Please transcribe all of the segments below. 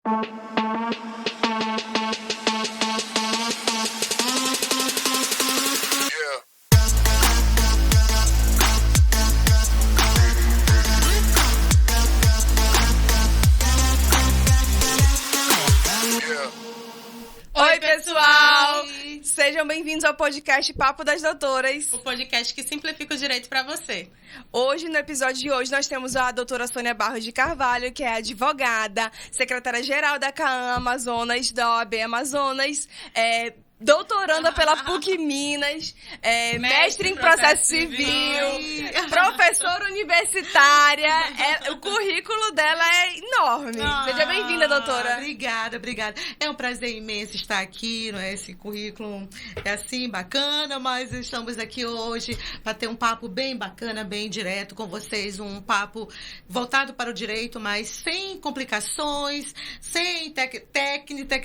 Oi, pessoal! Sejam bem-vindos ao podcast Papo das Doutoras. O podcast que simplifica o direito para você. Hoje, no episódio de hoje, nós temos a doutora Sônia Barros de Carvalho, que é advogada, secretária-geral da CAAM Amazonas, da OAB Amazonas, doutoranda pela PUC Minas, mestre em processo civil, professora universitária. O currículo dela é enorme. Seja bem-vinda, doutora. Obrigada. É um prazer imenso estar aqui, não é? Esse currículo é assim, bacana, mas estamos aqui hoje para ter um papo bem bacana, bem direto com vocês, um papo voltado para o direito, mas sem complicações, sem técnica,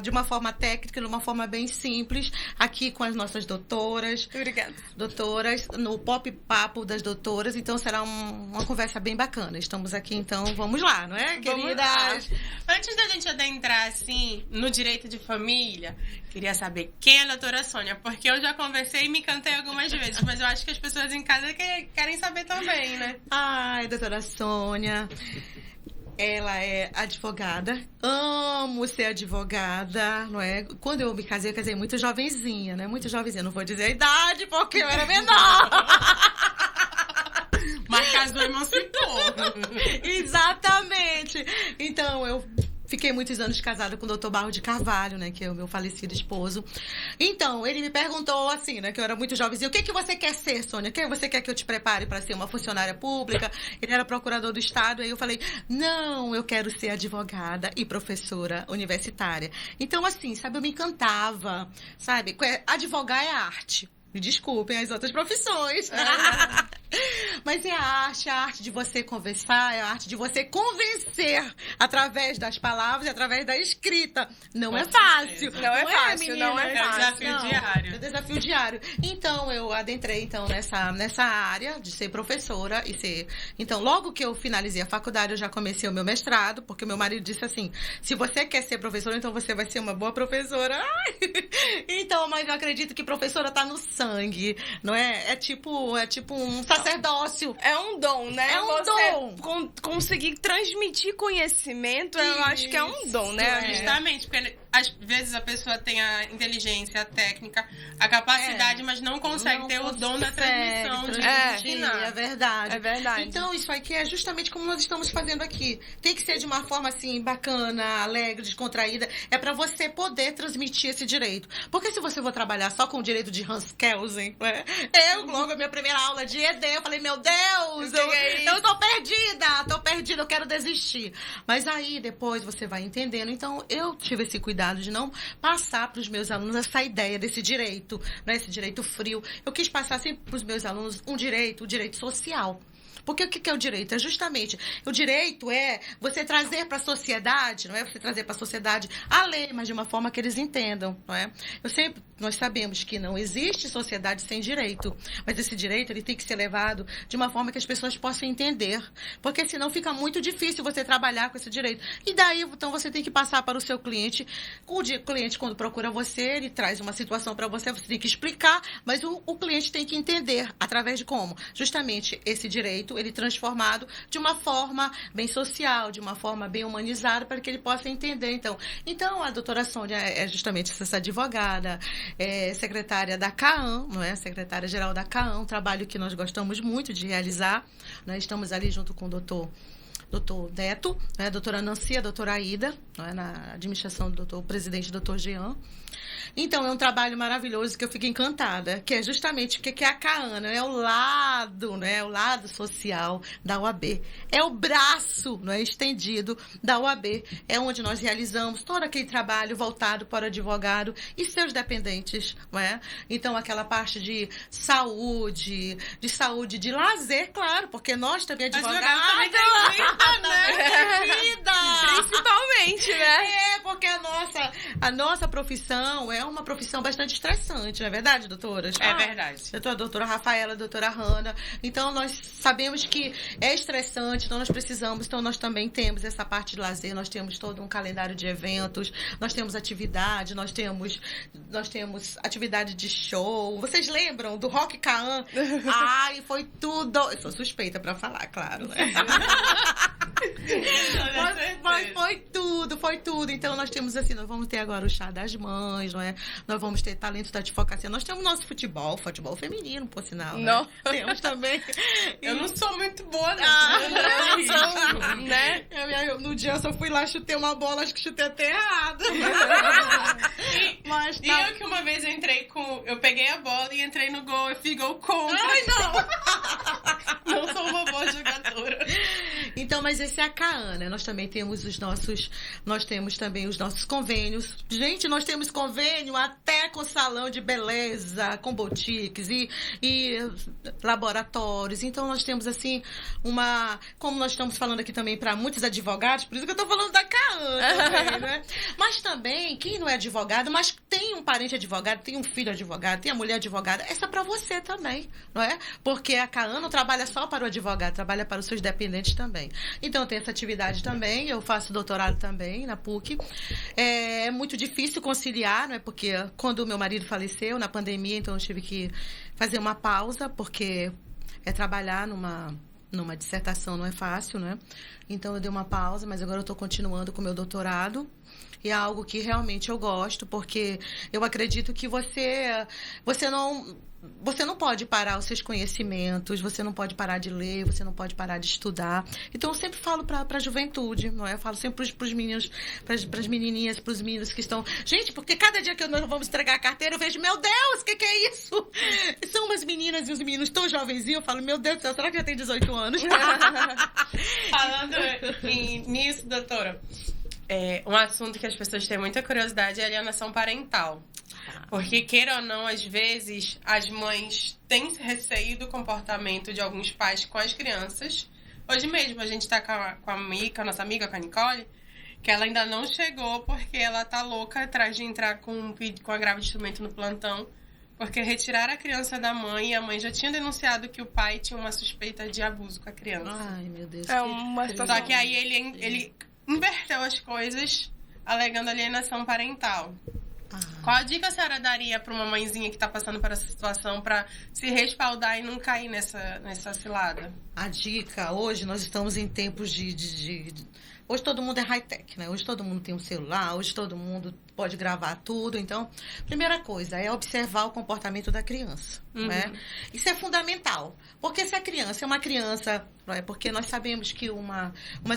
de uma forma técnica, de uma forma bem simples, aqui com as nossas doutoras. Obrigada. Doutoras, no Pop Papo das Doutoras, então será uma conversa bem bacana. Estamos aqui, então, vamos lá, não é, queridas? Antes da gente adentrar, assim, no direito de família, queria saber quem é a doutora Sônia, porque eu já conversei e me cantei algumas vezes, mas eu acho que as pessoas em casa querem saber também, né? Ai, doutora Sônia... Ela é advogada, amo ser advogada, não é? Quando eu me casei, eu casei muito jovenzinha, né? Muito jovenzinha, não vou dizer a idade, porque eu era menor. Mas casou e emancipou. Exatamente. Então, eu fiquei muitos anos casada com o Dr. Barros de Carvalho, né? Que é o meu falecido esposo. Então, ele me perguntou assim, né? Que eu era muito jovenzinha. O que você quer ser, Sônia? O que você quer que eu te prepare para ser uma funcionária pública? Ele era procurador do Estado. Aí eu falei, não, eu quero ser advogada e professora universitária. Então, assim, sabe? Eu me encantava, sabe? Advogar é arte. Me desculpem as outras profissões. Mas é a arte de você conversar, é a arte de você convencer através das palavras e através da escrita. Não é fácil. Não é fácil, não é fácil. É um desafio diário. É um desafio diário. Então, eu adentrei então, nessa área de ser professora e ser... Então, logo que eu finalizei a faculdade, eu já comecei o meu mestrado, porque meu marido disse assim, se você quer ser professora, então você vai ser uma boa professora. Então, mas eu acredito que professora tá no sangue, não é? É tipo um sacerdócio. É um dom, né? É um dom. Conseguir transmitir conhecimento, eu acho que é um dom, né? Justamente, porque às vezes a pessoa tem a inteligência, a técnica, a capacidade, mas não consegue ter o dom da transmissão de ensinar. É verdade. É verdade. Então, isso aqui é justamente como nós estamos fazendo aqui. Tem que ser de uma forma, assim, bacana, alegre, descontraída. É para você poder transmitir esse direito. Porque se você for trabalhar só com o direito de Hans Kelsen, né? Logo, a minha primeira aula de ED, eu falei, meu Deus, eu tô perdida, eu quero desistir. Mas aí, depois, você vai entendendo. Então, eu tive esse cuidado de não passar para os meus alunos essa ideia desse direito, né? Esse direito frio. Eu quis passar sempre para os meus alunos o direito social. Porque o que é o direito? É justamente, o direito é você trazer para a sociedade, não é você trazer para a sociedade a lei, mas de uma forma que eles entendam, não é? Nós sabemos que não existe sociedade sem direito, mas esse direito ele tem que ser levado de uma forma que as pessoas possam entender, porque senão fica muito difícil você trabalhar com esse direito. E daí, então, você tem que passar para o seu cliente. O cliente, quando procura você, ele traz uma situação para você, você tem que explicar, mas o cliente tem que entender através de como? Justamente esse direito ele transformado de uma forma bem social, de uma forma bem humanizada, para que ele possa entender. Então a doutora Sônia é justamente essa advogada, é secretária da CAAM, não é? Secretária-geral da CAAM, um trabalho que nós gostamos muito de realizar. Nós estamos ali junto com o doutor Neto, a doutora Nancy, a doutora Aida, não é? Na administração do presidente, doutor Jean. Então, é um trabalho maravilhoso que eu fico encantada, que é justamente o que é a CAAM, né? É o lado, né? O lado social da OAB. É o braço, não é? Estendido da OAB. É onde nós realizamos todo aquele trabalho voltado para o advogado e seus dependentes, não é? Então, aquela parte de saúde, de lazer, claro, porque nós também advogados... Também tem vida, né? Principalmente, né? Porque porque a nossa profissão é uma profissão bastante estressante, não é verdade, doutoras? É verdade. Eu tô a doutora Rafaela, a doutora Hanna. Então, nós sabemos que é estressante, então nós também temos essa parte de lazer, nós temos todo um calendário de eventos, nós temos atividade, nós temos atividade de show. Vocês lembram do Rock Kaan? Ai, foi tudo. Eu sou suspeita pra falar, claro, né? Mas foi tudo. Então, nós temos assim, nós vamos ter agora o chá das mães, não é? Nós vamos ter talento da advocacia. Nós temos nosso futebol feminino, por sinal. Né? Não. Temos também. Eu não sou muito boa, não. Né? No dia eu só fui lá, chutei uma bola, acho que chutei até errado. Mas E eu que uma vez eu peguei a bola e entrei no gol, eu fiz gol contra. Ai, não! Não sou uma boa jogadora. Então, mas esse é a CAAN, né? Nós também temos também os nossos convênios. Gente, nós temos convênio até com salão de beleza, com boutiques e laboratórios. Então, nós temos, assim, como nós estamos falando aqui também para muitos advogados, por isso que eu tô falando da CAAN também, né? Mas também, quem não é advogado, mas tem um parente advogado, tem um filho advogado, tem a mulher advogada, essa é para você também, não é? Porque a CAAN não trabalha só para o advogado, trabalha para os seus dependentes também. Então, tem essa atividade também, eu faço doutorado também na PUC. É muito difícil conciliar, não é? Porque quando o meu marido faleceu, na pandemia, então eu tive que fazer uma pausa, porque trabalhar numa dissertação não é fácil, né? Então, eu dei uma pausa, mas agora eu estou continuando com o meu doutorado. E é algo que realmente eu gosto, porque eu acredito que você não pode parar os seus conhecimentos, você não pode parar de ler, você não pode parar de estudar. Então, eu sempre falo para a juventude, não é? Eu falo sempre para os meninos, para as menininhas, para os meninos que estão... Gente, porque cada dia que nós vamos entregar a carteira, eu vejo, meu Deus, o que é isso? São umas meninas e uns meninos tão jovenzinhos, eu falo, meu Deus do céu, será que já tem 18 anos? Falando nisso, doutora, um assunto que as pessoas têm muita curiosidade é a alienação parental. Porque, queira ou não, às vezes, as mães têm receio do comportamento de alguns pais com as crianças. Hoje mesmo, a gente tá com a Mica, nossa amiga, com a Nicole, que ela ainda não chegou porque ela tá louca atrás de entrar com a grávida de instrumento no plantão, porque retiraram a criança da mãe e a mãe já tinha denunciado que o pai tinha uma suspeita de abuso com a criança. Ai, meu Deus. É uma situação... Só que aí ele inverteu as coisas, alegando alienação parental. Qual a dica a senhora daria para uma mãezinha que está passando por essa situação para se respaldar e não cair nessa cilada? A dica, hoje nós estamos em tempos Hoje todo mundo é high-tech, né? Hoje todo mundo tem um celular, hoje todo mundo pode gravar tudo. Então, primeira coisa é observar o comportamento da criança, né? Isso é fundamental. Porque se a criança é uma criança... Porque nós sabemos que uma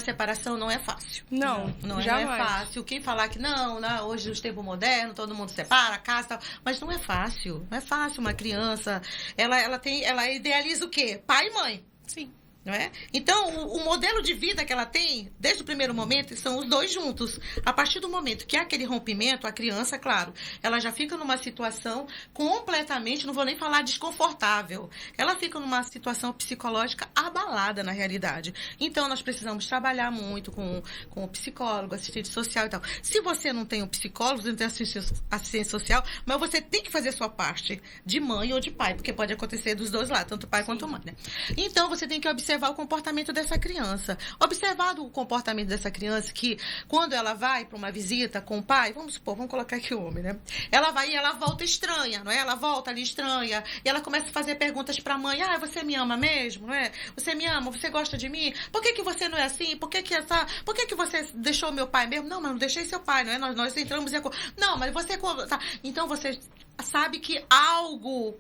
separação não é fácil. Não é fácil. Quem falar que não, hoje nos tempos modernos, todo mundo separa, casa, tal. Mas não é fácil. Não é fácil uma criança. Ela idealiza o quê? Pai e mãe. Sim. Não é? Então, o modelo de vida que ela tem, desde o primeiro momento, são os dois juntos. A partir do momento que há aquele rompimento, a criança, claro, ela já fica numa situação completamente, não vou nem falar desconfortável, ela fica numa situação psicológica abalada na realidade. Então, nós precisamos trabalhar muito com o psicólogo, assistente social e tal. Se você não tem um psicólogo, você não tem assistente social, mas você tem que fazer a sua parte de mãe ou de pai, porque pode acontecer dos dois lados, tanto pai quanto mãe, né? Então, você tem que observar o comportamento dessa criança. Observado o comportamento dessa criança, que quando ela vai para uma visita com o pai, vamos colocar aqui o homem, né? Ela vai e ela volta estranha, não é? Ela volta ali estranha e ela começa a fazer perguntas para a mãe. Você me ama mesmo, não é? Você me ama? Você gosta de mim? Por que você não é assim? Por que você deixou meu pai mesmo? Não, mas não deixei seu pai, não é? Nós entramos em acordo. Não, mas você... Tá. Então, você sabe que algo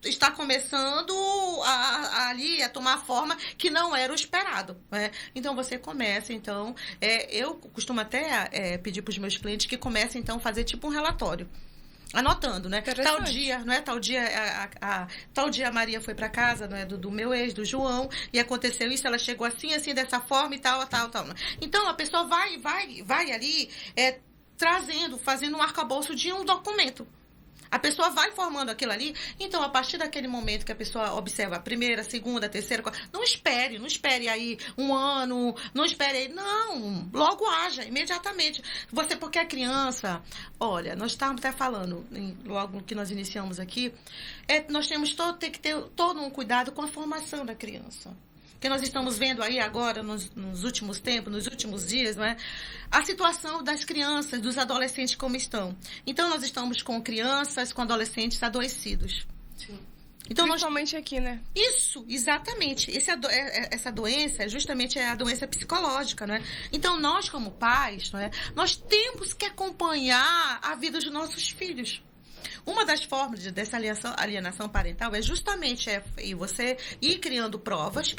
está começando ali a tomar forma que não era o esperado, né? Então, você começa, então... eu costumo até pedir para os meus clientes que comecem, então, a fazer tipo um relatório. Anotando, né? Tal dia, não é? Tal dia a Maria foi para casa, não é? Do meu ex, do João, e aconteceu isso, ela chegou assim, dessa forma e tal. Então, a pessoa vai ali... fazendo um arcabouço de um documento. A pessoa vai formando aquilo ali. Então, a partir daquele momento que a pessoa observa a primeira, a segunda, a terceira... Não espere aí 1 ano, não espere aí... Não, logo haja, imediatamente. Porque a criança... Olha, nós estávamos até falando, logo que nós iniciamos aqui, nós tem que ter todo um cuidado com a formação da criança. Que nós estamos vendo aí agora, nos últimos tempos, nos últimos dias, não é? A situação das crianças, dos adolescentes como estão. Então, nós estamos com crianças, com adolescentes adoecidos. Sim. Então, Principalmente aqui, né? Isso, exatamente. Essa doença justamente é a doença psicológica, não é? Então, nós como pais, não é? Nós temos que acompanhar a vida dos nossos filhos. Uma das formas dessa alienação parental é justamente você ir criando provas.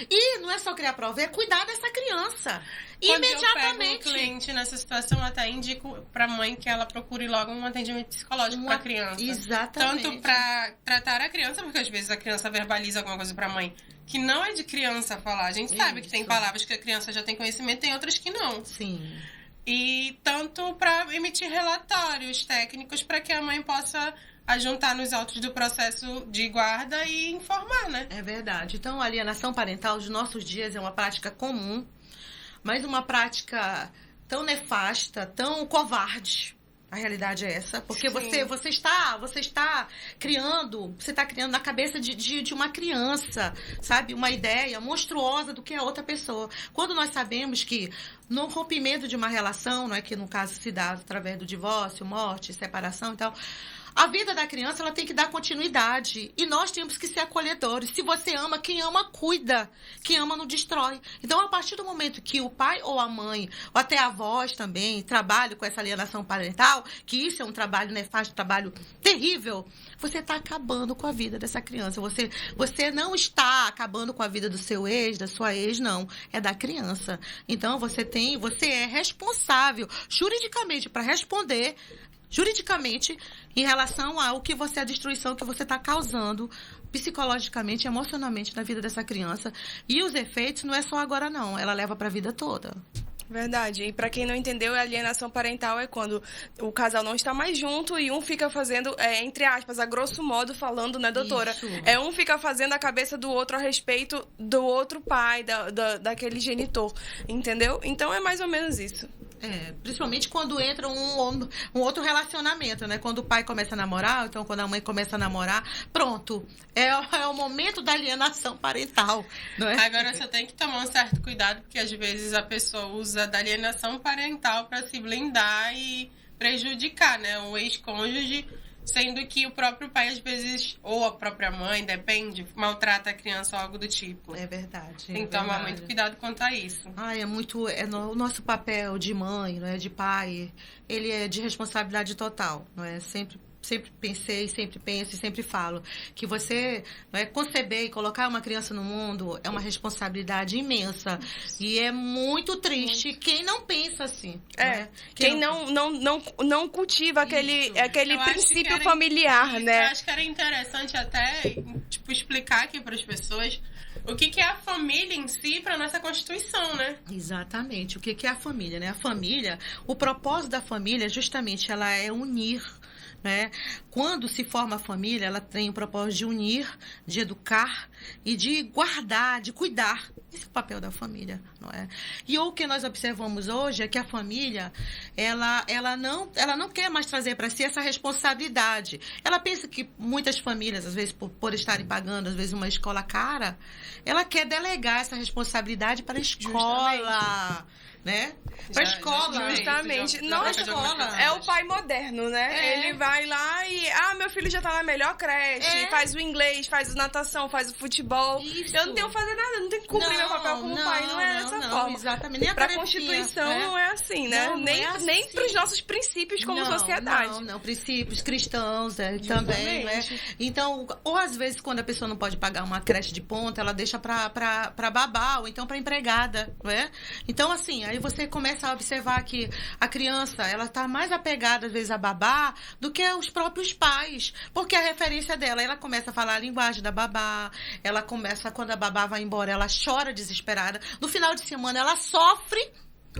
E não é só criar prova, é cuidar dessa criança. Quando Imediatamente. eu pego um cliente nessa situação, eu até indico pra mãe que ela procure logo um atendimento psicológico pra criança. Exatamente. Tanto pra tratar a criança, porque às vezes a criança verbaliza alguma coisa pra mãe que não é de criança falar. A gente sabe que tem palavras que a criança já tem conhecimento, tem outras que não. Sim. E tanto para emitir relatórios técnicos para que a mãe possa ajuntar nos autos do processo de guarda e informar, né? É verdade. Então, a alienação parental dos nossos dias é uma prática comum, mas uma prática tão nefasta, tão covarde. A realidade é essa, porque você está criando na cabeça de uma criança, sabe? Uma ideia monstruosa do que é outra pessoa. Quando nós sabemos que no rompimento de uma relação, não é que no caso se dá através do divórcio, morte, separação e tal, a vida da criança ela tem que dar continuidade. E nós temos que ser acolhedores. Se você ama, quem ama, cuida. Quem ama, não destrói. Então, a partir do momento que o pai ou a mãe, ou até avós também, trabalham com essa alienação parental, que isso é um trabalho nefasto, um trabalho terrível, você está acabando com a vida dessa criança. Você não está acabando com a vida do seu ex, da sua ex, não. É da criança. Então, você é responsável juridicamente para responder juridicamente em relação a destruição que você está causando psicologicamente e emocionalmente na vida dessa criança. E os efeitos não é só agora, não. Ela leva para a vida toda. Verdade. E pra quem não entendeu, a alienação parental é quando o casal não está mais junto e um fica fazendo, entre aspas, a grosso modo falando, né, doutora? Isso. Um fica fazendo a cabeça do outro a respeito do outro pai, daquele genitor, entendeu? Então é mais ou menos isso. Principalmente quando entra um outro relacionamento, né? Quando o pai começa a namorar, então quando a mãe começa a namorar, pronto. É o momento da alienação parental, não é? Agora você tem que tomar um certo cuidado, porque às vezes a pessoa usa da alienação parental para se blindar e prejudicar, né? O ex-cônjuge, sendo que o próprio pai, às vezes, ou a própria mãe, depende, maltrata a criança ou algo do tipo. É verdade. Tem que tomar muito cuidado quanto a isso. O nosso papel de mãe, não é, de pai, ele é de responsabilidade total, não é? Sempre pensei, sempre penso e sempre falo que você conceber e colocar uma criança no mundo é uma responsabilidade imensa. E é muito triste quem não pensa assim. Quem não cultiva aquele princípio familiar, né? Eu acho que era interessante até explicar aqui para as pessoas o que é a família em si para nossa Constituição, né? Exatamente. O que é a família, né? A família, o propósito da família, justamente, ela é unir, né? Quando se forma a família, ela tem o propósito de unir, de educar e de guardar, de cuidar. Esse é o papel da família, não é? E o que nós observamos hoje é que a família, ela não quer mais trazer para si essa responsabilidade. Ela pensa que muitas famílias, às vezes por estarem pagando, às vezes uma escola cara, ela quer delegar essa responsabilidade para a escola. Né? Pra escola. Justamente. Nossa, escola. É o pai moderno, né? Ele vai lá e... meu filho já tá na melhor creche. Faz o inglês, faz a natação, faz o futebol. Isso. Eu não tenho que fazer nada, não tenho que cumprir meu papel como pai. Não é dessa forma. Exatamente. Nem pra Constituição não é assim, né? Não, nem, é assim. Nem pros nossos princípios como sociedade. Não, princípios cristãos também, né? Então, ou às vezes quando a pessoa não pode pagar uma creche de ponta, ela deixa pra babá ou então pra empregada, não é? Então, assim, aí você começa a observar que a criança, ela tá mais apegada, às vezes, a babá do que os próprios pais. Porque a referência dela, ela começa a falar a linguagem da babá, ela começa, quando a babá vai embora, ela chora desesperada. No final de semana, ela sofre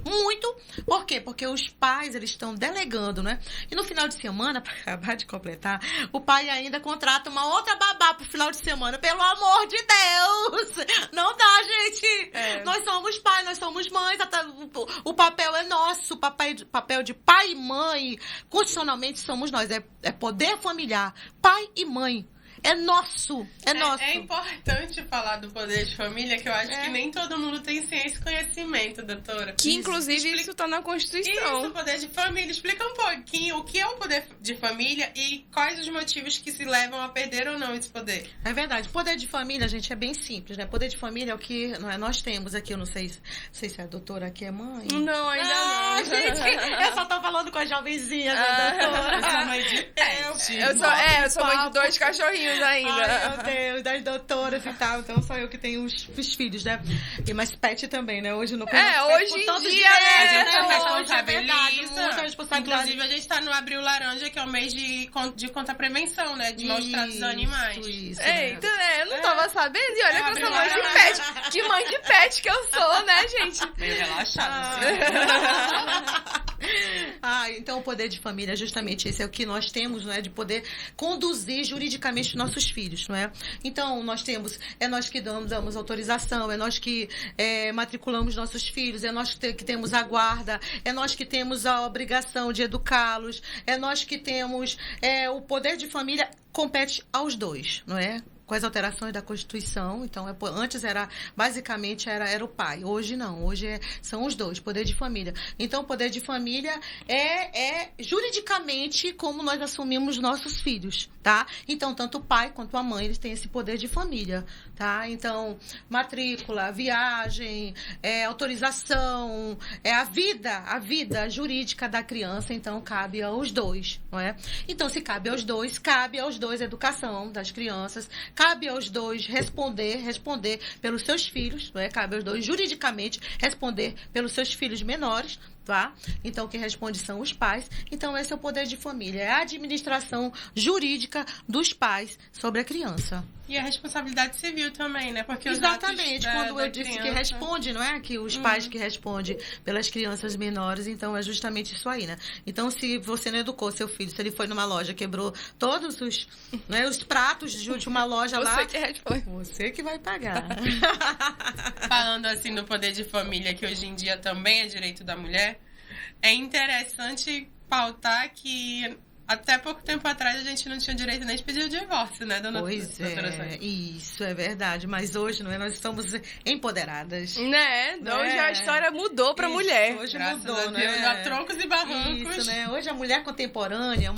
Muito. Por quê? Porque os pais, eles estão delegando, né? E no final de semana, para acabar de completar, o pai ainda contrata uma outra babá pro final de semana. Pelo amor de Deus! Não dá, gente! Nós somos pai, nós somos mães. O papel é nosso. O papel de pai e mãe, constitucionalmente, somos nós. É poder familiar. Pai e mãe. É nosso, é nosso. É importante falar do poder de família, que eu acho que nem todo mundo tem ciência e conhecimento, doutora. Que, inclusive, isso tá na Constituição. Isso, o poder de família. Explica um pouquinho o que é o poder de família e quais os motivos que se levam a perder ou não esse poder. É verdade. Poder de família, gente, é bem simples, né? Poder de família é o que nós temos aqui. Eu não sei se a doutora aqui é mãe. Não, ainda não. Gente, eu só tô falando com as jovenzinhas, né, doutora? Eu sou mãe de pet. Eu sou mãe de 2 cachorrinhos ainda. Ai, meu Deus, das doutoras e tal. Então só eu que tenho os filhos, né? Mas pet também, né? Hoje no hoje em dia, A gente se responsabiliza. responsabiliza. Inclusive, a gente tá no Abril Laranja, que é o mês de contra a prevenção, né? De maus tratos aos animais. Isso, Eita, eu não tava sabendo. E olha que eu sou mãe de pet. Que mãe de pet que eu sou, né, gente? Meio relaxada, então o poder de família é justamente esse, é o que nós temos, não é? De poder conduzir juridicamente os nossos filhos, não é? Então, nós temos, é nós que damos autorização, é nós que matriculamos nossos filhos, é nós que temos a guarda, é nós que temos a obrigação de educá-los, é nós que temos o poder de família compete aos dois, não é? Com as alterações da Constituição, então antes basicamente era o pai, hoje não, hoje são os dois, poder de família. Então o poder de família é juridicamente como nós assumimos nossos filhos, tá? Então tanto o pai quanto a mãe, eles têm esse poder de família, tá? Então matrícula, viagem, autorização, a vida jurídica da criança, então cabe aos dois, não é? Então se cabe aos dois a educação das crianças, cabe aos dois responder pelos seus filhos, não é? Cabe aos dois juridicamente responder pelos seus filhos menores, tá? Então, quem responde são os pais. Então, esse é o poder de família. É a administração jurídica dos pais sobre a criança. E a responsabilidade civil também, né? Porque exatamente, quando eu disse que responde, não é? Que os pais que respondem pelas crianças menores, então é justamente isso aí, né? Então, se você não educou seu filho, se ele foi numa loja, quebrou todos os pratos de uma loja lá, você que vai pagar. Falando assim no poder de família, que hoje em dia também é direito da mulher, é interessante pautar que até pouco tempo atrás a gente não tinha direito nem de pedir o divórcio, né, dona Pois é, isso é verdade. Mas hoje, não é? Nós estamos empoderadas. Né? Hoje a história mudou pra mulher. Hoje Graças mudou, a Deus, né? a troncos e barrancos. Isso, né? Hoje a mulher contemporânea é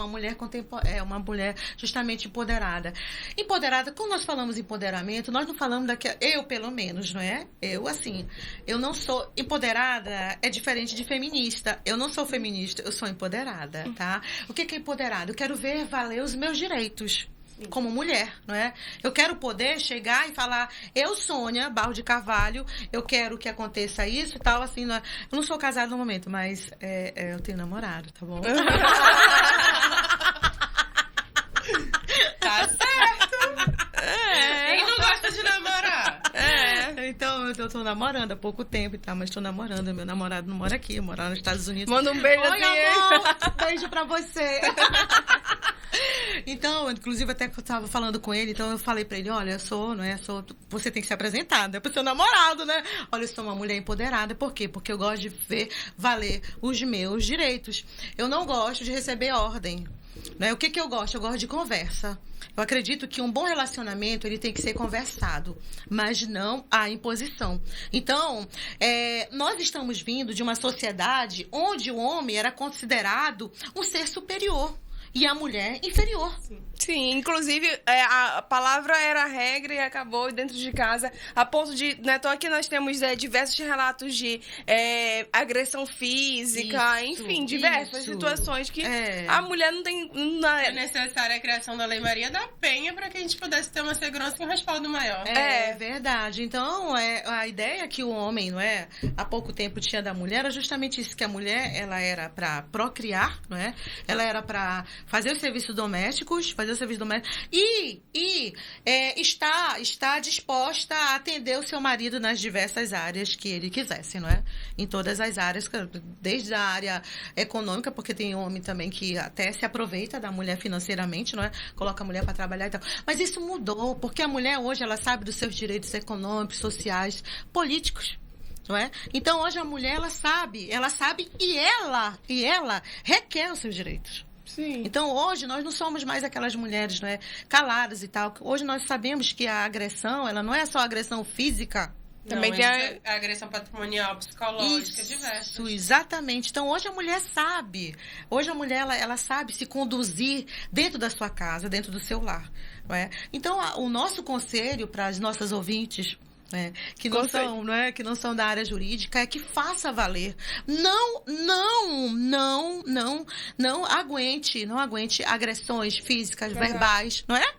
uma mulher justamente empoderada. Empoderada, quando nós falamos empoderamento, nós não falamos eu, pelo menos, não é? Eu não sou empoderada, é diferente de feminista. Eu não sou feminista, eu sou empoderada, tá? O que é empoderada? Eu quero ver valer os meus direitos como mulher, não é? Eu quero poder chegar e falar, eu, Sônia Barro de Carvalho, eu quero que aconteça isso e tal, assim, não é? Eu não sou casada no momento, mas eu tenho namorado, tá bom? Tá certo! Quem não gosta de namorar? Então, eu tô namorando há pouco tempo e tal, mas tô namorando. Meu namorado não mora aqui, mora nos Estados Unidos. Manda um beijo. Oi, amor! Beijo pra você! Então, inclusive, até que eu tava falando com ele, então eu falei pra ele, olha, você tem que se apresentar, né? Pro seu namorado, né? Olha, eu sou uma mulher empoderada. Por quê? Porque eu gosto de ver valer os meus direitos. Eu não gosto de receber ordem. Né? O que eu gosto? Eu gosto de conversa. Eu acredito que um bom relacionamento, ele tem que ser conversado, mas não a imposição. Então, nós estamos vindo de uma sociedade onde o homem era considerado um ser superior e a mulher inferior. Sim, inclusive a palavra era a regra e acabou dentro de casa, a ponto de, né, tô aqui nós temos diversos relatos de agressão física, enfim, diversas situações que a mulher não tem... É necessária a criação da Lei Maria da Penha para que a gente pudesse ter uma segurança e um respaldo maior. É verdade. Então, a ideia que o homem, não é, há pouco tempo tinha da mulher era justamente isso, que a mulher, ela era para procriar, não é? Ela era para fazer os serviços domésticos, e está disposta a atender o seu marido nas diversas áreas que ele quisesse, não é? Em todas as áreas, desde a área econômica, porque tem homem também que até se aproveita da mulher financeiramente, não é? Coloca a mulher para trabalhar e tal. Mas isso mudou, porque a mulher hoje, ela sabe dos seus direitos econômicos, sociais, políticos. Não é? Então, hoje a mulher, ela sabe e ela requer os seus direitos. Sim. Então, hoje, nós não somos mais aquelas mulheres, não é, caladas e tal. Hoje nós sabemos que a agressão, ela não é só agressão física. Também tem a agressão patrimonial, psicológica, diversas. Isso, exatamente. Então, hoje a mulher sabe. Hoje a mulher, ela sabe se conduzir dentro da sua casa, dentro do seu lar. Não é? Então, o nosso conselho para as nossas ouvintes, que não são da área jurídica, é que faça valer. Não aguente agressões físicas, verbais, não é?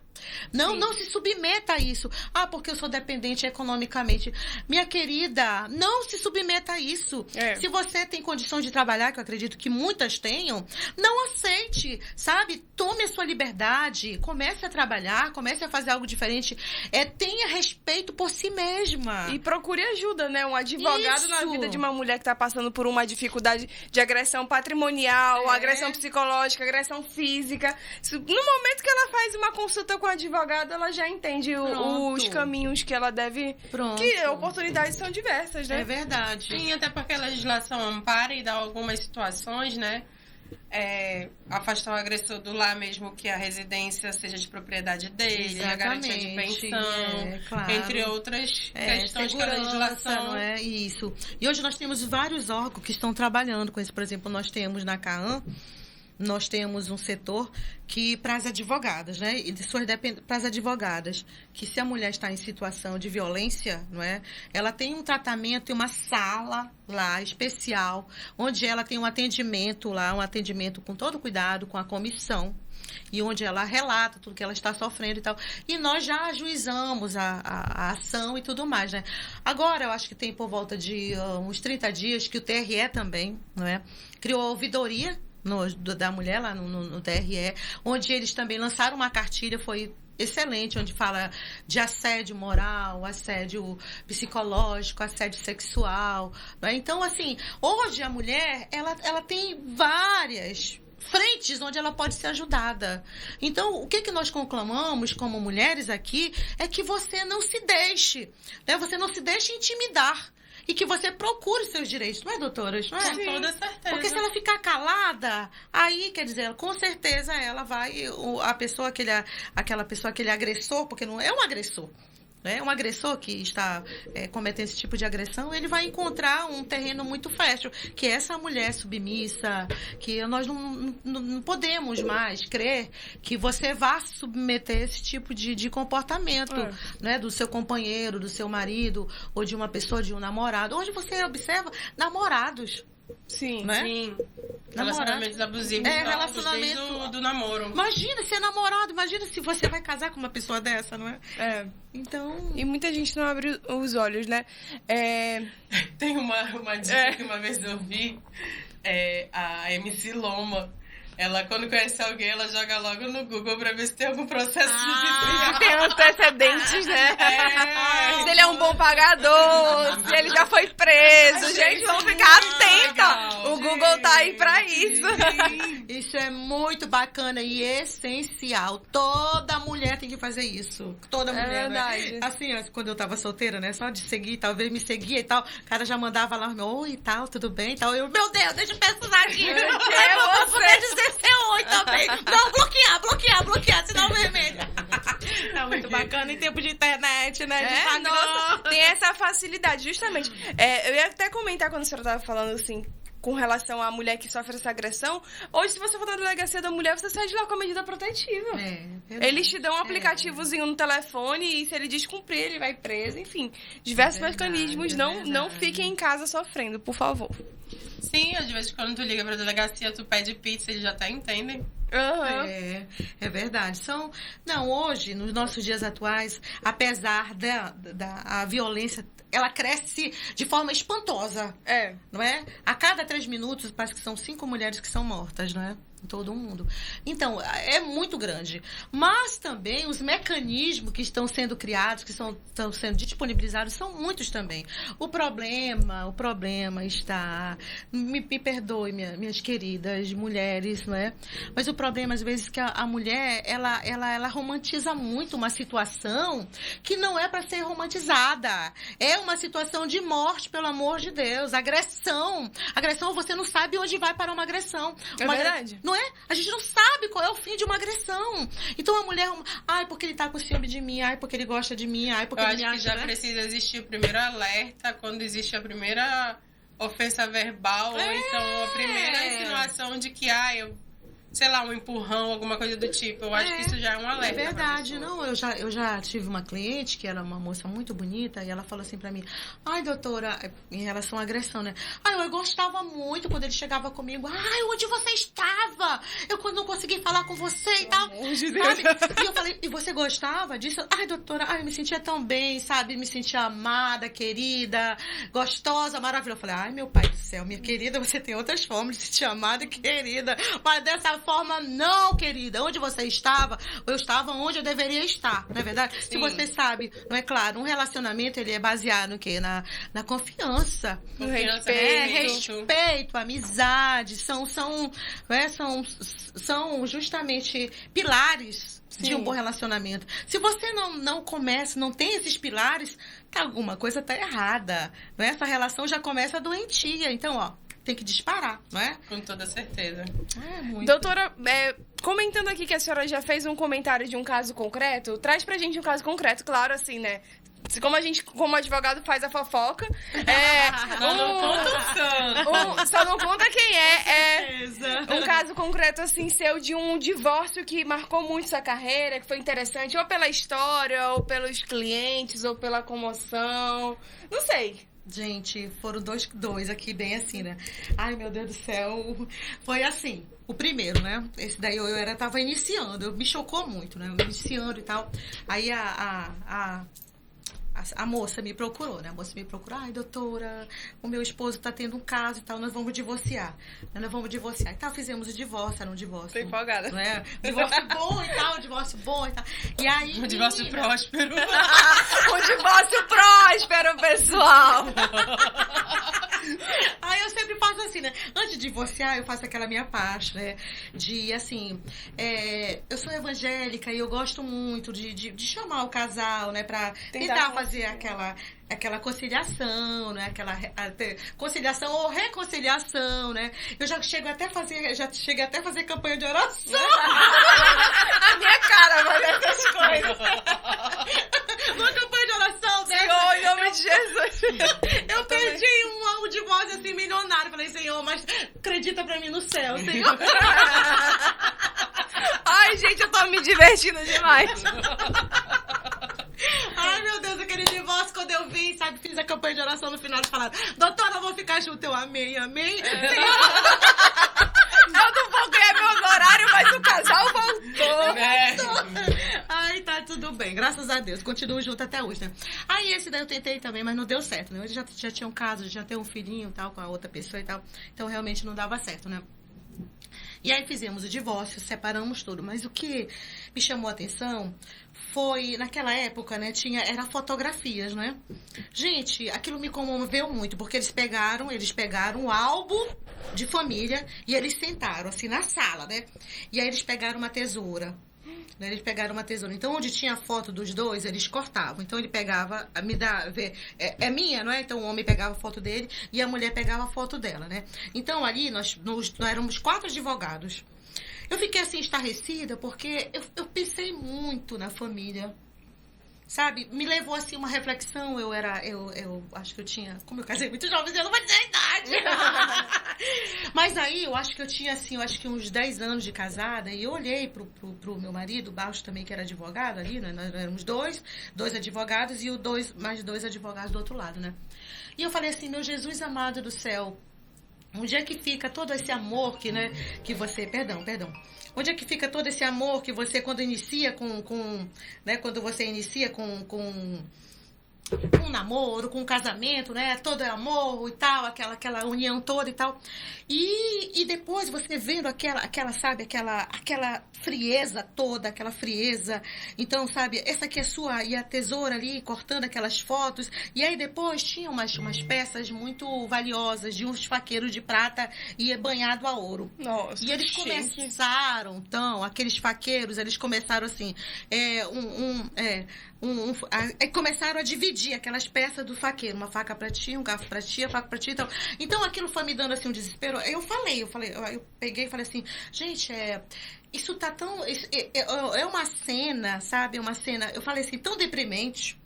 Não se submeta a isso. Ah, porque eu sou dependente economicamente. Minha querida, não se submeta a isso. Se você tem condição de trabalhar, que eu acredito que muitas tenham, não aceite, sabe? Tome a sua liberdade, comece a trabalhar, comece a fazer algo diferente. Tenha respeito por si mesma. E procure ajuda, né? Um advogado na vida de uma mulher que está passando por uma dificuldade de agressão patrimonial, agressão psicológica, agressão física. No momento que ela faz uma consulta com a advogada, ela já entende os caminhos que ela deve... Que oportunidades são diversas, né? É verdade. Sim, até porque a legislação ampara e dá algumas situações, né? Afastar o agressor do lar mesmo que a residência seja de propriedade dele, a garantia de pensão, claro. Entre outras questões que a legislação... Não é? Isso. E hoje nós temos vários órgãos que estão trabalhando com isso. Por exemplo, nós temos na CAAM, nós temos um setor que, para as advogadas, né? E para as advogadas, que se a mulher está em situação de violência, não é? Ela tem um tratamento, tem uma sala lá especial, onde ela tem um atendimento com todo cuidado, com a comissão, e onde ela relata tudo que ela está sofrendo e tal. E nós já ajuizamos a ação e tudo mais, né? Agora, eu acho que tem por volta de uns 30 dias que o TRE também, não é? Criou a ouvidoria da mulher lá no TRE, onde eles também lançaram uma cartilha, foi excelente, onde fala de assédio moral, assédio psicológico, assédio sexual. Né? Então, assim, hoje a mulher, ela tem várias frentes onde ela pode ser ajudada. Então, o que nós conclamamos como mulheres aqui é que você não se deixe, né? Você não se deixe intimidar. E que você procure seus direitos, não é, doutoras? Não é? Com toda certeza. Porque se ela ficar calada, aí, quer dizer, com certeza ela vai... aquela pessoa, aquele agressor, porque não é um agressor. Né? Um agressor que está cometendo esse tipo de agressão, ele vai encontrar um terreno muito fértil, que é essa mulher submissa, que nós não podemos mais crer que você vá submeter esse tipo de comportamento, né? Do seu companheiro, do seu marido, ou de uma pessoa, de um namorado. Hoje você observa namorados. Sim, né? Sim. Relacionamentos abusivos relacionamento do namoro. Imagina ser namorado, imagina se você vai casar com uma pessoa dessa, não é? Então... E muita gente não abre os olhos, né? Tem uma dica que uma vez eu vi, a MC Loma. Ela, quando conhece alguém, ela joga logo no Google pra ver se tem algum processo judicial. Tem antecedentes, né? Se ele é um bom pagador, se ele já foi preso. Gente, vamos ficar atenta. O Google tá aí pra isso. Isso é muito bacana e essencial. Toda mulher tem que fazer isso. Toda mulher. É verdade. Né? Assim, quando eu tava solteira, né? Só de seguir, talvez me seguia e tal. O cara já mandava lá, oi e tal, tudo bem e tal. Eu, meu Deus, deixa eu pesquisar aqui. Eu vou poder dizer seu oi também. Não, bloquear, sinal vermelho. É muito bacana em tempo de internet, né? De Instagram. Nossa, tem essa facilidade, justamente. Eu ia até comentar quando a senhora tava falando assim, com relação à mulher que sofre essa agressão. Hoje, se você for na delegacia da mulher, você sai de lá com a medida protetiva. Eles te dão um aplicativozinho no telefone e se ele descumprir, ele vai preso. Enfim, diversos mecanismos. Não fiquem em casa sofrendo, por favor. Sim, às vezes quando tu liga pra delegacia, tu pede pizza, eles já até entendem. É verdade. Hoje, nos nossos dias atuais, apesar da violência, ela cresce de forma espantosa. Não é? A cada 3 minutos, parece que são 5 mulheres que são mortas, não é? em todo mundo. Então, é muito grande. Mas também os mecanismos que estão sendo criados, que estão sendo disponibilizados, são muitos também. O problema está... Me perdoe, minhas queridas mulheres, não é? Mas o problema, às vezes, é que a mulher, ela romantiza muito uma situação que não é para ser romantizada. É uma situação de morte, pelo amor de Deus. Agressão. Agressão, você não sabe onde vai parar uma agressão. É verdade. Não é? A gente não sabe qual é o fim de uma agressão. Então a mulher, ai, porque ele tá com ciúme de mim, ai, porque ele gosta de mim, ai, porque eu ele me acho que já precisa existir o primeiro alerta quando existe a primeira ofensa verbal, ou então a primeira insinuação de que, sei lá, um empurrão, alguma coisa do tipo. Eu acho que isso já é um alerta. É verdade. Não, eu já tive uma cliente que era uma moça muito bonita e ela falou assim pra mim, ai, doutora, em relação à agressão, né? Ai, eu gostava muito quando ele chegava comigo. Ai, onde você estava? Eu não consegui falar com você e tal. Sabe? E eu falei, e você gostava disso? Ai, doutora, ai, eu me sentia tão bem, sabe? Me sentia amada, querida, gostosa, maravilhosa. Eu falei, ai, meu pai do céu, minha querida, você tem outras formas de se sentir amada e querida. Mas dessa forma, não, querida. Onde você estava, eu estava onde eu deveria estar, não é verdade? Sim. Se você sabe, não é claro, um relacionamento, ele é baseado no quê? Na confiança. No respeito, amizade, são justamente pilares de um bom relacionamento. Se você não começa, não tem esses pilares, alguma coisa tá errada, não é? Essa relação já começa doentia. Então, tem que disparar, não é? Com toda certeza. Muito. Doutora, comentando aqui que a senhora já fez um comentário de um caso concreto, traz pra gente um caso concreto, claro, assim, né? Como advogado, faz a fofoca. Não conta o santo. Só não conta quem é. Um caso concreto, assim, seu de um divórcio que marcou muito sua carreira, que foi interessante, ou pela história, ou pelos clientes, ou pela comoção. Não sei. Gente, foram dois aqui, bem assim, né? Ai, meu Deus do céu. Foi assim, o primeiro, né? Esse daí eu tava iniciando, me chocou muito, né? Iniciando e tal. Aí a moça me procurou, né? A moça me procurou, ai, doutora, o meu esposo tá tendo um caso e tal, nós vamos divorciar. E tal, fizemos o divórcio, era um divórcio. Tô empolgada. Não é? Divórcio bom e tal, divórcio bom e tal. E aí, um divórcio próspero. Um divórcio próspero, pessoal. Aí eu sempre faço assim, né? Antes de divorciar, eu faço aquela minha parte, né? De, assim, eu sou evangélica e eu gosto muito de chamar o casal, né? Pra tentar fazer aquela conciliação, né? Conciliação ou reconciliação, né? Eu já cheguei até a fazer campanha de oração. A minha cara, mas essas coisas. Uma campanha de oração, né? Senhor, em nome de Jesus. Eu perdi um divórcio assim milionário. Falei, Senhor, mas acredita pra mim no céu, Senhor. Ai, gente, eu tô me divertindo demais. Ai, meu Deus, aquele divórcio, quando eu vim, sabe, fiz a campanha de oração no final de falar, doutora, vou ficar junto, eu amei. Eu não vou ganhar meu honorário, mas o casal voltou. Ai, tá tudo bem, graças a Deus, continuo junto até hoje, né? Aí esse daí eu tentei também, mas não deu certo, né? Ele já tinha um caso, já tem um filhinho e tal, com a outra pessoa e tal, então realmente não dava certo, né? E aí fizemos o divórcio, separamos tudo. Mas o que me chamou a atenção foi, naquela época, né, era fotografias, né? Gente, aquilo me comoveu muito, porque eles pegaram um álbum de família e eles sentaram, assim, na sala, né? E aí eles pegaram uma tesoura. Então, onde tinha a foto dos dois, eles cortavam. Então, ele pegava, é minha, não é? Então, o homem pegava a foto dele e a mulher pegava a foto dela, né? Então, ali, nós éramos 4 advogados. Eu fiquei, assim, estarrecida, porque eu pensei muito na família. Sabe? Me levou, assim, uma reflexão. Eu acho que eu tinha... Como eu casei muito jovem, eu não vou dizer a idade. Mas aí, eu acho que eu tinha, assim, uns 10 anos de casada. E eu olhei pro meu marido, o Baixo também, que era advogado ali, né? Nós éramos dois advogados e mais dois advogados do outro lado, né? E eu falei assim, meu Jesus amado do céu, onde é que fica todo esse amor que você... Perdão. Onde é que fica todo esse amor que você, quando inicia quando você inicia com um namoro, com um casamento, né? Todo amor e tal, aquela união toda e tal. E depois você vendo aquela, sabe, aquela frieza toda, aquela frieza. Então, sabe, essa aqui é sua, e a tesoura ali cortando aquelas fotos. E aí depois tinha umas peças muito valiosas de uns faqueiros de prata e banhado a ouro. Nossa, E eles chique. começaram, então, aqueles faqueiros, eles começaram assim, começaram a dividir aquelas peças do faqueiro. Uma faca pra ti, um garfo pra ti, a faca pra ti e tal. Então aquilo foi me dando assim um desespero. Eu peguei e falei assim, gente, isso tá tão... É uma cena, sabe? É uma cena, eu falei assim, tão deprimente.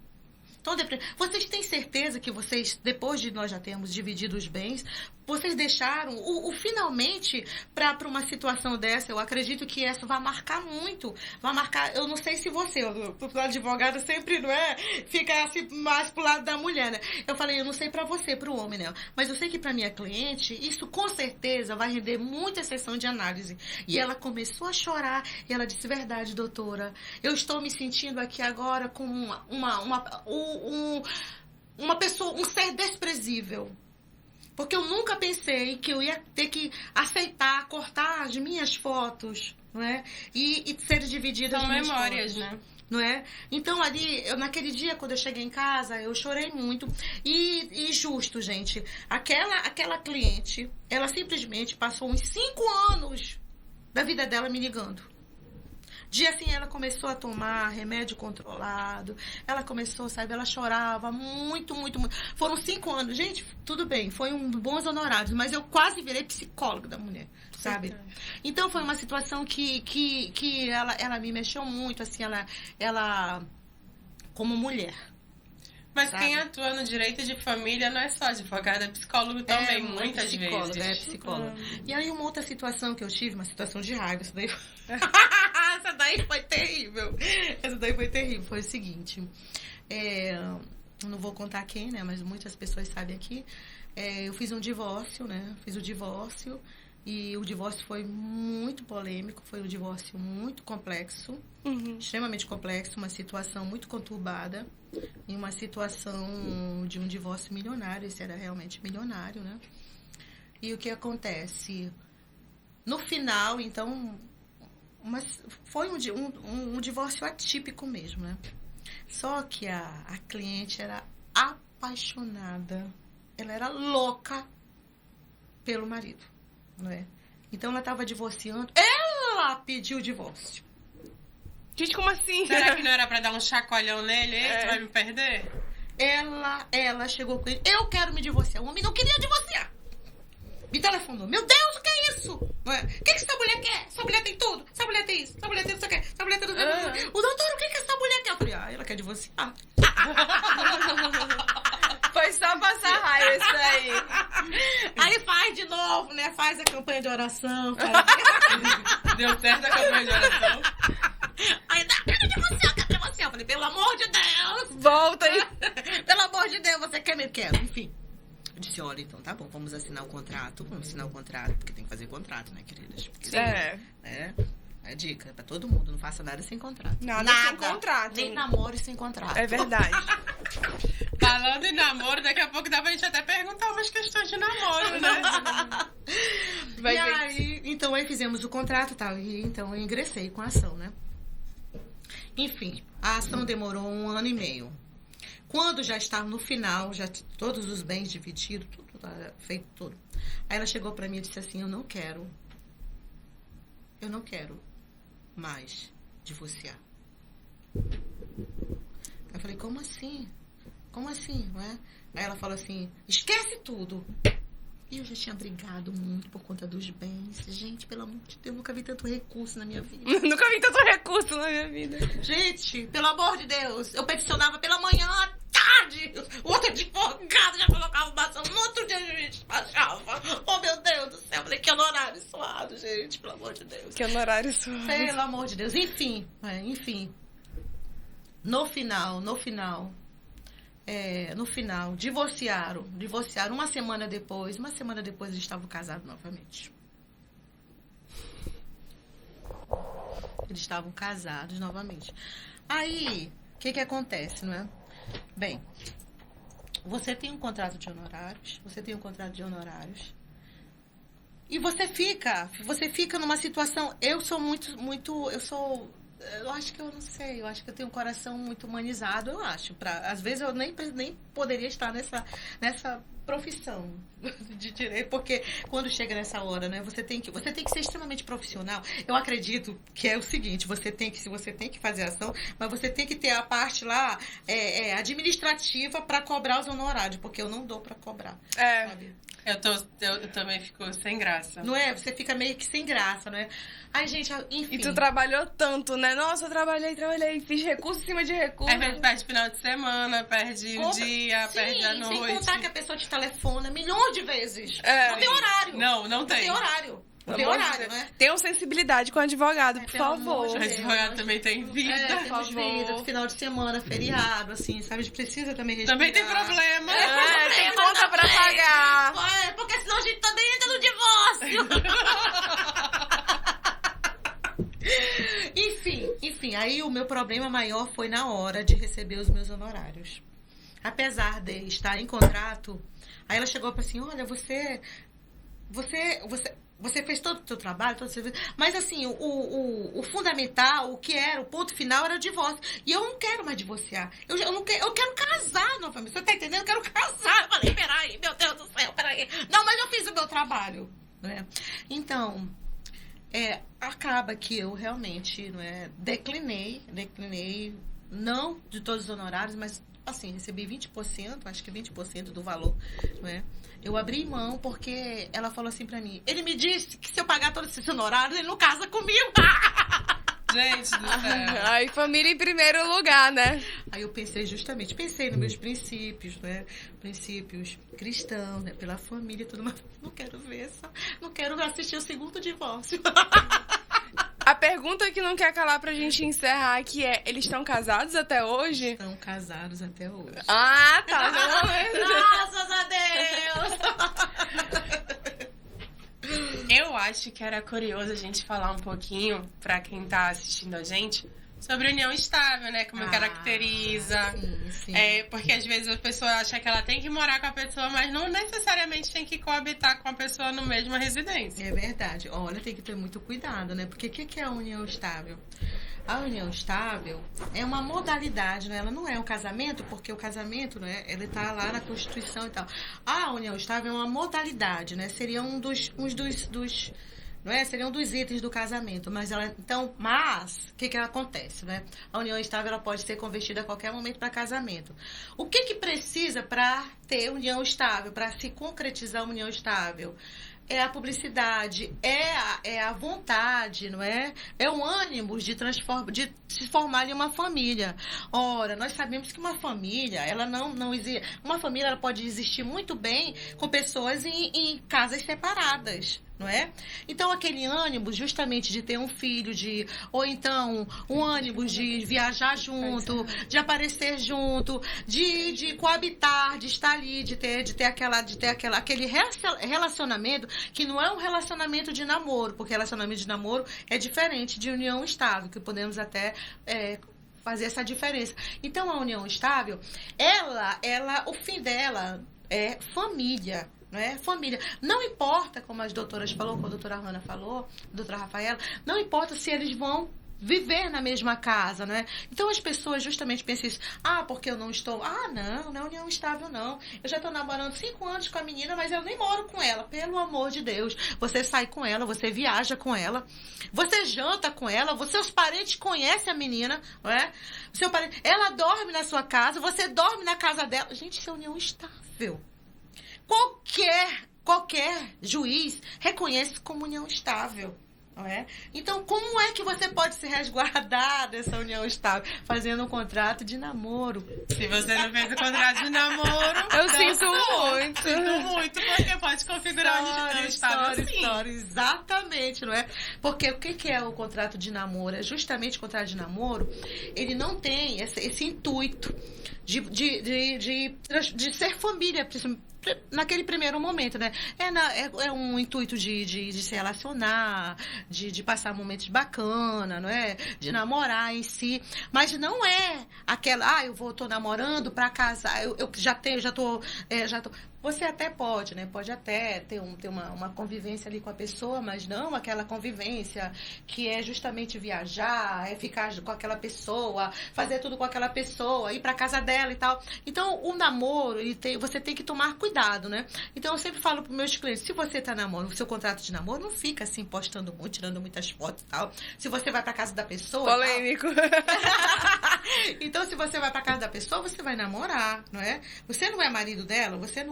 Vocês têm certeza que vocês, depois de nós já termos dividido os bens, vocês deixaram finalmente para uma situação dessa? Eu acredito que essa vai marcar muito. Vai marcar, eu não sei se você, o advogado sempre, não é? Fica assim, mais pro lado da mulher, né? Eu falei, eu não sei para você, pro homem, né? Mas eu sei que para minha cliente, isso com certeza vai render muita sessão de análise. E ela começou a chorar e ela disse, verdade, doutora, eu estou me sentindo aqui agora como uma pessoa, um ser desprezível. Porque eu nunca pensei que eu ia ter que aceitar, cortar as minhas fotos, não é? E ser divididas São nas memórias, fotos, né? não é? Então, ali, naquele dia, quando eu cheguei em casa, eu chorei muito. E justo, gente, aquela cliente, ela simplesmente passou uns 5 anos da vida dela me ligando. Dia assim, ela começou a tomar remédio controlado. Ela começou, sabe, ela chorava muito, muito, muito. Foram 5 anos. Gente, tudo bem, foi bons honorários, mas eu quase virei psicóloga da mulher, sabe? Então, foi uma situação que ela me mexeu muito, assim, ela como mulher. Mas sabe? quem atua no direito de família não é só advogado, é psicólogo também, muitas vezes. É psicólogo. E aí, uma outra situação que eu tive, uma situação de raiva, essa daí... Essa daí foi terrível. Foi o seguinte, não vou contar quem, né? Mas muitas pessoas sabem aqui. Eu fiz um divórcio, né? E o divórcio foi muito polêmico, foi um divórcio muito complexo, extremamente complexo, uma situação muito conturbada, e uma situação de um divórcio milionário, esse era realmente milionário, né? E o que acontece? No final, então, foi um divórcio atípico mesmo, né? Só que a cliente era apaixonada, ela era louca pelo marido. Não é? Então ela estava divorciando, ela pediu o divórcio. Gente, como assim? Será que não era pra dar um chacoalhão nele? Ei, tu vai me perder? Ela chegou com ele, eu quero me divorciar. O homem não queria divorciar. Me telefonou, meu Deus, o que é isso? Não é? O que essa mulher quer? Essa mulher tem tudo, essa mulher tem isso, essa mulher tem isso aqui, essa mulher tem tudo. O doutor, o que essa mulher quer? Eu falei, ela quer divorciar. Foi só passar raiva isso daí. Aí faz de novo, né? Faz a campanha de oração. Deu certo a campanha de oração. Aí, quero divorciar. Eu falei, pelo amor de Deus. Volta aí. Pelo amor de Deus, você quer mesmo? Quero. Enfim. Eu disse, olha, então tá bom, vamos assinar o contrato. Porque tem que fazer contrato, né, queridas? Porque, é dica pra todo mundo, não faça nada sem contrato. Nada sem contrato. Nem namore sem contrato. É verdade. Falando em namoro, daqui a pouco dá pra gente até perguntar umas questões de namoro, né? Vai e ver. aí, então, aí fizemos o contrato e tal. E então eu ingressei com a ação, né? Enfim, a ação demorou 1 ano e meio. Quando já estava no final, já todos os bens divididos, tudo feito tudo. Aí ela chegou pra mim e disse assim, eu não quero mais divorciar. Eu falei, como assim? Como assim, não é? Aí ela falou assim, esquece tudo. E eu já tinha brigado muito por conta dos bens. Gente, pelo amor de Deus, nunca vi tanto recurso na minha vida. Nunca vi tanto recurso na minha vida. Gente, pelo amor de Deus, eu peticionava pela manhã à tarde. O outro advogado já colocava uma ação. No outro dia a gente despachava. Oh, meu Deus do céu. Eu falei, que honorário suado, gente, pelo amor de Deus. Que honorário suave. Pelo amor de Deus. Enfim. No final, divorciaram. Uma semana depois eles estavam casados novamente. Aí, o que acontece, não é? Bem, você tem um contrato de honorários, e você fica numa situação, eu acho que eu não sei, eu acho que eu tenho um coração muito humanizado, eu acho. Às vezes eu nem poderia estar nessa profissão de direito, porque quando chega nessa hora, né, você tem que ser extremamente profissional. Eu acredito que é o seguinte, você tem que fazer ação, mas você tem que ter a parte lá administrativa para cobrar os honorários, porque eu não dou para cobrar. Sabe? Eu também fico sem graça. Não é? Você fica meio que sem graça, não é? Ai, gente, enfim. E tu trabalhou tanto, né? Nossa, eu trabalhei, fiz recurso em cima de recurso. Às vezes perde final de semana, perde o dia, perde a noite. Sem contar que a pessoa te telefona milhões de vezes. É. Não tem horário. Não tem. Não tem horário. Não tem horário, né? Tenham sensibilidade com o advogado, por pelo favor. amor O de Deus. advogado também tem vida. Temos favor. vida, final de semana, feriado, assim, sabe? A gente precisa também respirar. Também tem problema. Tem conta pra pagar. Porque senão a gente também entra no divórcio. Enfim, aí o meu problema maior foi na hora de receber os meus honorários. Apesar de estar em contrato, aí ela chegou para assim, olha, você fez todo o seu trabalho, todo o serviço, mas assim, o fundamental, o que era, o ponto final era o divórcio. E eu não quero mais divorciar. Eu quero casar novamente. Você tá entendendo? Eu quero casar. Eu falei, peraí, meu Deus do céu, peraí. Não, mas eu fiz o meu trabalho. Né? Então, acaba que eu realmente declinei, não de todos os honorários, mas assim, recebi 20%, acho que 20% do valor, não é? Eu abri mão porque ela falou assim pra mim, ele me disse que se eu pagar todos esses honorários, ele não casa comigo. Gente do céu. Aí, família em primeiro lugar, né? Aí eu pensei nos meus princípios, né? Princípios cristãos, né? Pela família e tudo, mas não quero assistir o segundo divórcio. A pergunta que não quer calar pra gente encerrar aqui é, eles estão casados até hoje? Estão casados até hoje. Ah, tá. Graças a Deus! Eu acho que era curioso a gente falar um pouquinho, pra quem tá assistindo a gente, sobre união estável, né? Como caracteriza. Sim. Porque às vezes a pessoa acha que ela tem que morar com a pessoa, mas não necessariamente tem que coabitar com a pessoa na mesma residência. É verdade. Olha, tem que ter muito cuidado, né? Porque o que é a união estável? A união estável é uma modalidade, né? Ela não é um casamento, porque o casamento, né? Ele tá lá na Constituição e tal. A união estável é uma modalidade, né? Seria não é? Seria um dos itens do casamento, mas o que acontece, né? A união estável ela pode ser convertida a qualquer momento para casamento. O que precisa para ter união estável, para se concretizar a união estável? É a publicidade, é a vontade, não é? É o ânimo de se formar em uma família. Ora, nós sabemos que uma família, ela não existe. Uma família ela pode existir muito bem com pessoas em casas separadas. Não é? Então, aquele ânimo justamente de ter um filho, ou então um ânimo de viajar junto, de aparecer junto, de coabitar, de estar ali, de ter aquele relacionamento que não é um relacionamento de namoro, porque relacionamento de namoro é diferente de união estável, que podemos até fazer essa diferença. Então, a união estável, o fim dela é família. Não é? Família. Não importa, como as doutoras falou, como a doutora Hanna falou, a doutora Rafaela, não importa se eles vão viver na mesma casa, não é? Então as pessoas justamente pensam isso. Porque eu não estou... não é união estável, não. Eu já estou namorando 5 anos com a menina, mas eu nem moro com ela. Pelo amor de Deus. Você sai com ela, você viaja com ela, você janta com ela, seus parentes conhecem a menina, não é? Ela dorme na sua casa, você dorme na casa dela. Gente, isso é união estável. Qualquer juiz reconhece como união estável, não é? Então, como é que você pode se resguardar dessa união estável? Fazendo um contrato de namoro. Se você não fez o contrato de namoro... Eu sinto muito. Sinto muito, porque pode configurar uma união estável assim. Exatamente, não é? Porque o que é o contrato de namoro? É justamente o contrato de namoro, ele não tem esse intuito de ser família, naquele primeiro momento, né? É um intuito de se relacionar, de passar momentos bacanas, não é? De namorar em si. Mas não é aquela, tô namorando pra casar, eu já tô. Você até pode, né? Pode até ter uma convivência ali com a pessoa, mas não aquela convivência que é justamente viajar, é ficar com aquela pessoa, fazer tudo com aquela pessoa, ir pra casa dela e tal. Então, o namoro, você tem que tomar cuidado, né? Então, eu sempre falo pros meus clientes, se você tá namorando, o seu contrato de namoro, não fica assim, postando muito, tirando muitas fotos e tal. Se você vai pra casa da pessoa... Polêmico. Então, se você vai pra casa da pessoa, você vai namorar, não é? Você não é marido dela, você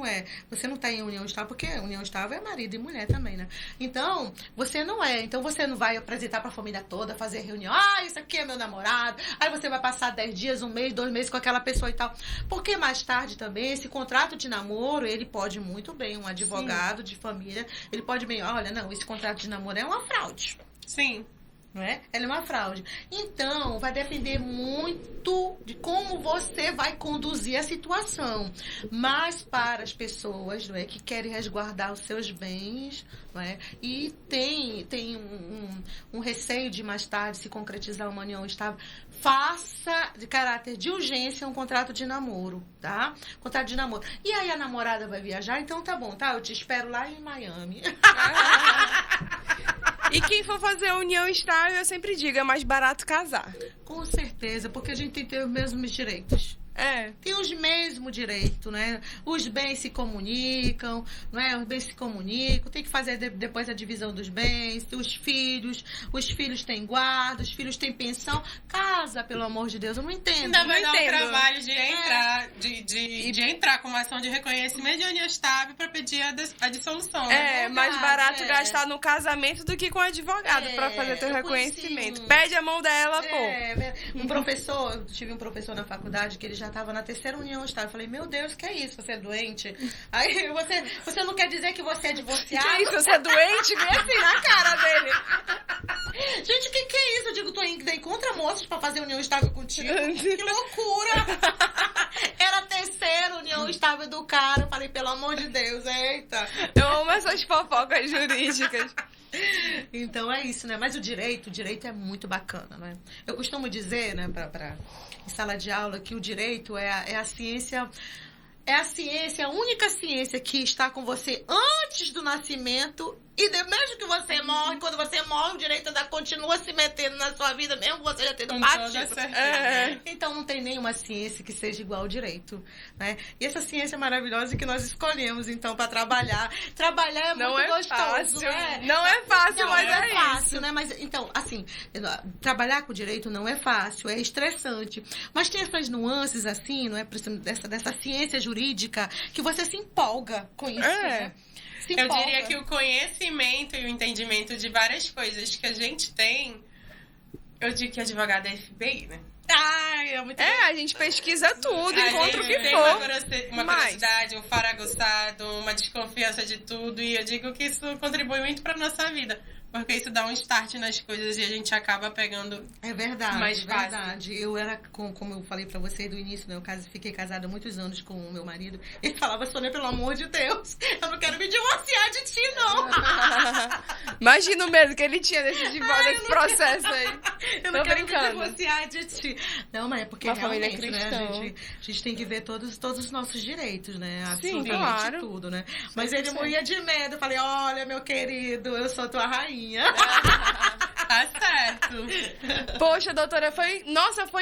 não tá em união estável, porque união estável é marido e mulher também, né? Então, você não é. Então, você não vai apresentar pra família toda, fazer reunião. Isso aqui é meu namorado. Aí você vai passar 10 dias, 1 mês, 2 meses com aquela pessoa e tal. Porque mais tarde também, esse contrato de namoro, ele pode muito bem, um advogado de família, ele pode bem, olha, não, esse contrato de namoro é uma fraude. Sim. Não é? Ela é uma fraude. Então, vai depender muito de como você vai conduzir a situação. Mas para as pessoas, não é, que querem resguardar os seus bens, não é, e tem um receio de mais tarde se concretizar uma união estável, faça de caráter de urgência um contrato de namoro, tá? Contrato de namoro. E aí a namorada vai viajar, então tá bom, tá? Eu te espero lá em Miami. E quem for fazer a união estável, eu sempre digo, é mais barato casar. Com certeza, porque a gente tem que ter os mesmos direitos. Tem os mesmos direitos, né? Os bens se comunicam, não é? Os bens se comunicam, tem que fazer depois a divisão dos bens, os filhos têm guarda, os filhos têm pensão. Casa, pelo amor de Deus, eu não entendo. Ainda vai dar o entendo. trabalho de entrar, de entrar com uma ação de reconhecimento de união estável pra pedir a dissolução. É, né? mais barato gastar no casamento do que com advogado pra fazer teu reconhecimento. Pede a mão dela, pô. Eu tive um professor na faculdade que ele já estava na 3ª união estável. Eu falei, meu Deus, que é isso? Você é doente? Aí você não quer dizer que você é divorciado? Que isso? Você é doente? Vem assim na cara dele. Gente, que é isso? Eu digo, tu encontra moços pra fazer união estável contigo? Que loucura! Era a 3ª união estável do cara. Eu falei, pelo amor de Deus, eita. Eu amo essas fofocas jurídicas. Então é isso, né? Mas o direito é muito bacana, né? Eu costumo dizer, né, em sala de aula, que o direito é a ciência. É a única ciência que está com você antes do nascimento e mesmo que você morre, quando você morre, o direito ainda continua se metendo na sua vida, mesmo você já tendo partido. Então não tem nenhuma ciência que seja igual ao direito, né? E essa ciência maravilhosa que nós escolhemos, então, para trabalhar. Trabalhar é muito gostoso, né? Não é fácil, não, mas é fácil, né? Mas, então, assim, trabalhar com direito não é fácil, é estressante. Mas tem essas nuances, assim, não é? Dessa ciência jurídica, que você se empolga com isso, né? Eu diria que o conhecimento e o entendimento de várias coisas que a gente tem, eu digo que advogado é FBI, né? É muito a gente pesquisa tudo, encontra o que tem for. uma curiosidade, um faraguçado, uma desconfiança de tudo, e eu digo que isso contribui muito pra nossa vida. Porque isso dá um start nas coisas e a gente acaba pegando. É verdade, mais fácil. Verdade. Eu era, como eu falei pra você do início, né? Eu fiquei casada há muitos anos com o meu marido. Ele falava, Sônia, pelo amor de Deus, eu não quero me divorciar de ti, não. Imagina o medo que ele tinha desse processo aí. Eu não quero me divorciar de ti. Não, mas é porque realmente, né? A gente tem que ver todos os nossos direitos, né? Absolutamente. Sim, claro. Tudo, né? Mas ele morria de medo. Eu falei, olha, meu querido, eu sou tua rainha. Tá certo. Poxa, doutora, foi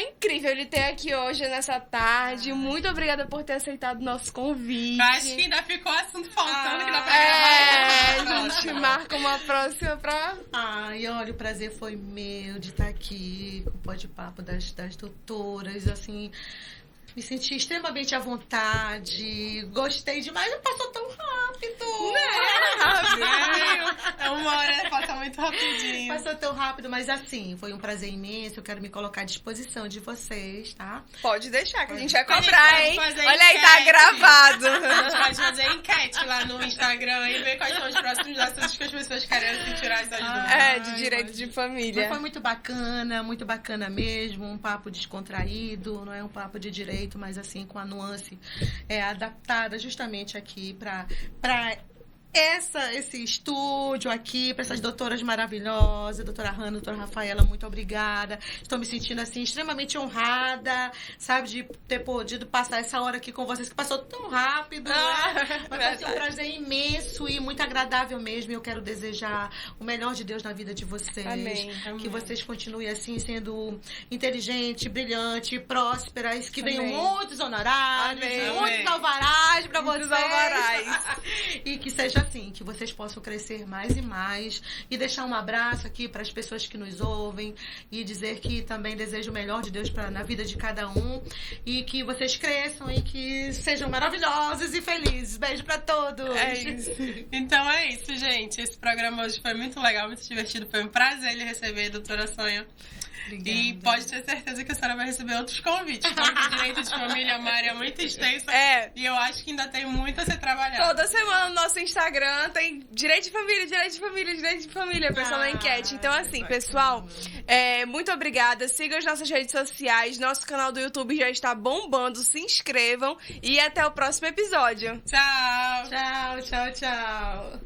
incrível ele ter aqui hoje, nessa tarde. Muito obrigada por ter aceitado o nosso convite. Acho que ainda ficou assunto faltando que dá pra gravar. A gente marca uma próxima pra... E olha, o prazer foi meu de estar aqui com o Pode-Papo das doutoras, assim... Me senti extremamente à vontade. Gostei demais. Passou tão rápido. Rápido. É 1 hora, passa muito rapidinho. Passou tão rápido, mas assim, foi um prazer imenso. Eu quero me colocar à disposição de vocês, tá? Pode deixar, que a gente vai A gente cobrar, pode hein? fazer Olha aí, tá enquete. gravado. A gente pode fazer enquete lá no Instagram e ver quais são os próximos assuntos que as pessoas querem assim, tirar essas dúvidas. É, de direito de família. Mas foi muito bacana mesmo, um papo descontraído, não é um papo de direito, mas assim, com a nuance adaptada justamente aqui para esse estúdio aqui, para essas doutoras maravilhosas, doutora Hanna, doutora Rafaela, muito obrigada. Estou me sentindo, assim, extremamente honrada, sabe, de ter podido passar essa hora aqui com vocês, que passou tão rápido, né? Mas foi um prazer imenso e muito agradável mesmo. Eu quero desejar o melhor de Deus na vida de vocês. Amém. Que vocês continuem, assim, sendo inteligentes, brilhantes, prósperas, que venham Amém. muitos honorários, Amém. muitos alvarás para vocês. Muitos alvarás. E que seja assim, que vocês possam crescer mais e mais. E deixar um abraço aqui para as pessoas que nos ouvem. E dizer que também desejo o melhor de Deus na vida de cada um. E que vocês cresçam e que sejam maravilhosos e felizes. Beijo para todos. É isso. Então é isso, gente. Esse programa hoje foi muito legal, muito divertido. Foi um prazer lhe receber, doutora Sônia. Obrigada. E pode ter certeza que a senhora vai receber outros convites. Porque direito de família é uma área muito extensa. É. E eu acho que ainda tem muito a ser trabalhado. Toda semana no nosso Instagram tem direito de família, direito de família, direito de família, pessoal na enquete. Então, assim, pessoal, muito obrigada. Sigam as nossas redes sociais. Nosso canal do YouTube já está bombando. Se inscrevam e até o próximo episódio. Tchau! Tchau, tchau, tchau.